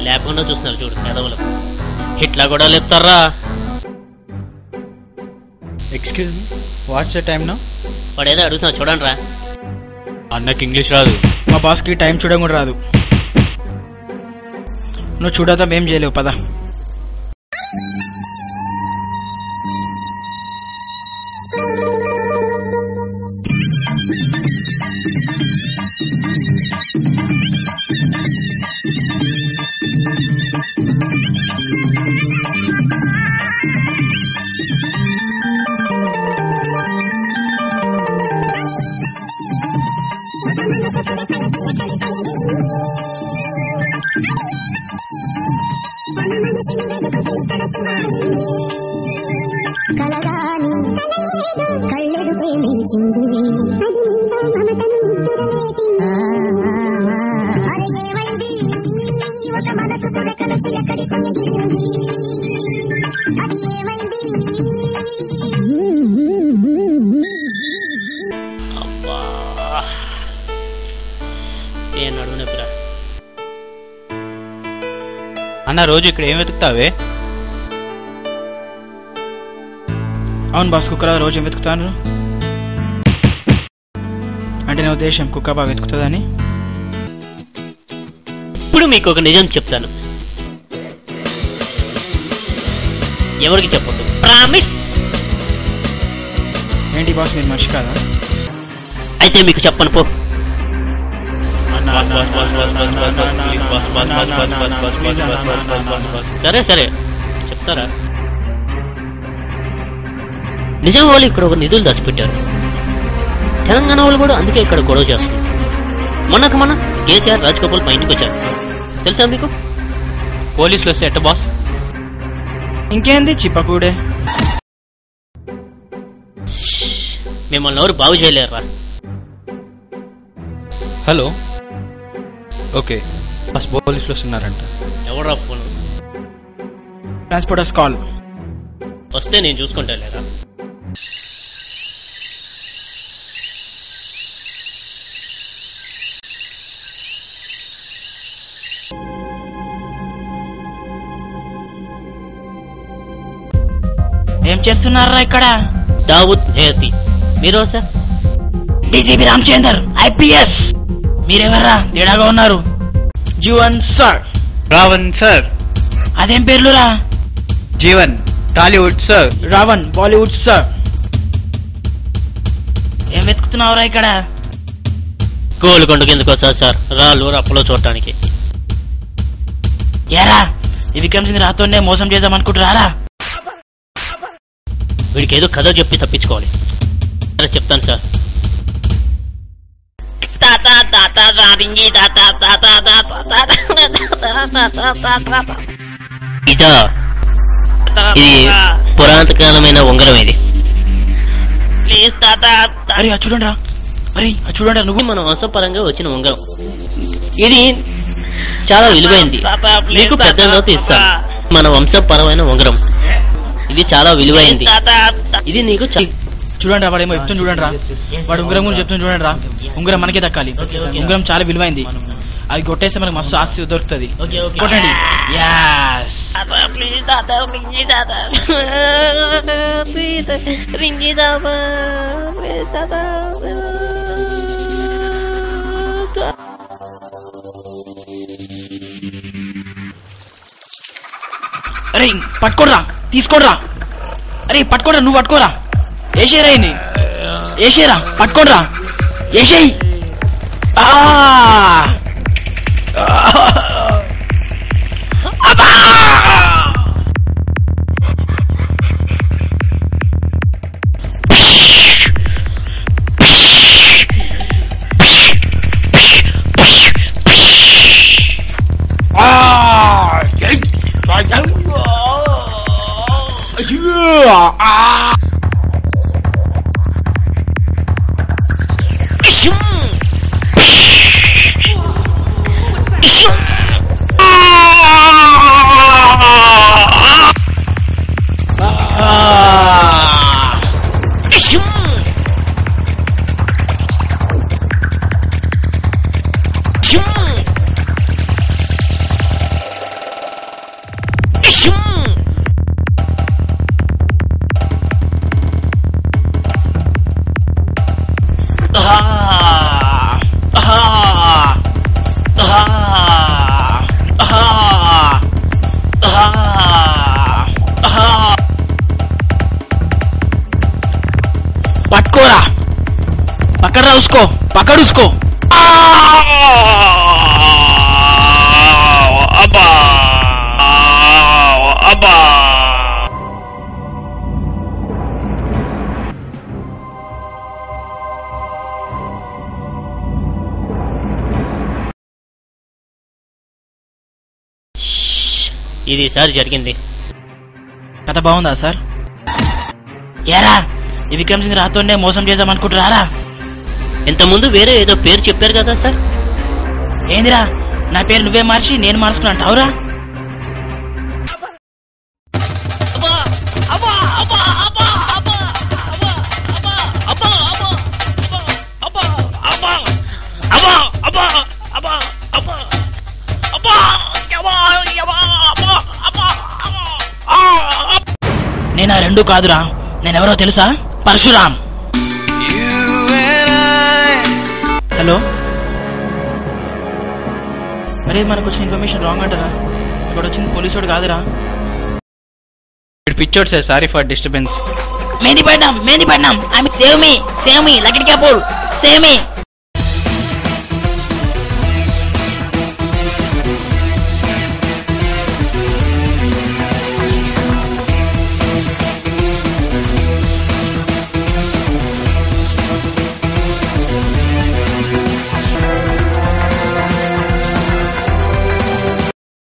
లేకుండా చూస్తున్నారు చూడు పెదవులు ఇట్లా కూడా లేపుతారా. Excuse me, what's the time now? వాడేదో అడుగుతున్నా చూడండి రా. అన్నకి ఇంగ్లీష్ రాదు. మా బాస్కి టైం చూడడం కూడా రాదు. నువ్వు చూడదా ఏం చేయలేవు పద. అన్న రోజు ఇక్కడ ఏం వెతుకుతావే? అవును బాస్, కుక్కలా రోజు ఏం వెతుకుతాను అంటే నా ఉద్దేశం కుక్క బాగా వెతుకుతుందని. ఇప్పుడు మీకు ఒక నిజం చెప్తాను, ఎవరికి చెప్పొద్దు, ప్రామిస్. ఏంటి బాస్ మీరు మనిషి కాదా? అయితే మీకు చెప్పను పో. సరే సరే చెప్తారా. నిజాం వాళ్ళు ఇక్కడ ఒక నిధులు దాచిపెట్టారు. తెలంగాణ వాళ్ళు కూడా అందుకే ఇక్కడ గొడవ చేస్తున్నారు. మొన్న కేసీఆర్ రాజ్ కపూర్ మా ఇంటికి వచ్చారు, తెలుసా మీకు? పోలీసులు వస్తే ఎట్ట బాస్? ఇంకేంది చిప్పకూడే. మిమ్మల్ని ఎవరు బాగు చేయలేరా. హలో, ఓకే బస్ పోలీసులు వస్తున్నారంట. ఎవరా ఫోన్? Transporters call. వస్తే నేను చూసుకుంటా లేదా? ఏం చేస్తున్నారా ఇక్కడ? దావుద్ హేతి. మీరు సార్? DGP Ramachandar IPS. మీరెవర్రా తేడాగా ఉన్నారు? జీవన్ సార్. రావణ్ సార్. అదేం పేర్లురా? Jeevan Tollywood sir. Ravan Bollywood sir. ఏం వెతుకుతున్నావురా ఇక్కడ? గోల్కొండ కిందకు వస్తారు సార్, రాళ్ళు రప్పలో చూడటానికి. ఏరా ఈ విక్రమ్ సింగ్ రాతోనే మోసం చేద్దామనుకుంటున్నారా? వీడికి ఏదో కథ చెప్పి తప్పించుకోవాలి. సరే చెప్తాను సార్. ఇదా, ఇది పురాతనకాలమైన ఉంగరం. ఇది అరే చూడండి రా, అరే చూడండి నువ్వు. మన వంశపరంగా వచ్చిన ఉంగరం. ఇది చాలా విలువైంది, మీకు పెద్ద తర్వాత ఇస్తాను. మన వంశపరమైన ఉంగరం ఇది చాలా విలువైంది. ఇది నీకు చూడండి రా, వాడేమో చెప్తుంది చూడండి రా, వాడు ఉంగరం గురించి చెప్తుంది చూడండి రా. ఉంగరం మనకే దక్కాలి. ఉంగరం చాలా విలువైంది, అది కొట్టేస్తే మనకు మస్తు ఆస్తి దొరుకుతుంది. కొట్టండి. అరే పట్టుకోరా, తీసుకోరా. అరే పట్టుకోరా, నువ్వు పట్టుకోరా. ఏషేరా, ఏషేరా, పట్టుకోరా, ఏషేయి. पकड़ रहा उसको, पकड़ उसको। अब्बा अब्बा ఇది సార్ జరిగింది. కథ బాగుందా సార్? ఏరా ఈ విక్రమ్ సింగ్ రాతోనే మోసం చేద్దామనుకుంటున్నారా? ఇంతకుముందు వేరే ఏదో పేరు చెప్పారు కదా సార్? ఏందిరా నా పేరు నువ్వే మార్చి నేను మార్చుకున్నా అంటావురా? నేనా రెండు కాదురా, నేనెవరో తెలుసా? పరశురామ్. హలో, అరే మనకు వచ్చిన ఇన్ఫర్మేషన్ రాంగ్ అంటారా? ఇక్కడ వచ్చింది పోలీసు వాడు కాదురా. పిచ్చోడ్ sir, sorry for disturbance. Mehdipatnam, Mehdipatnam. I mean save me, Lakdi Kapoor, save me.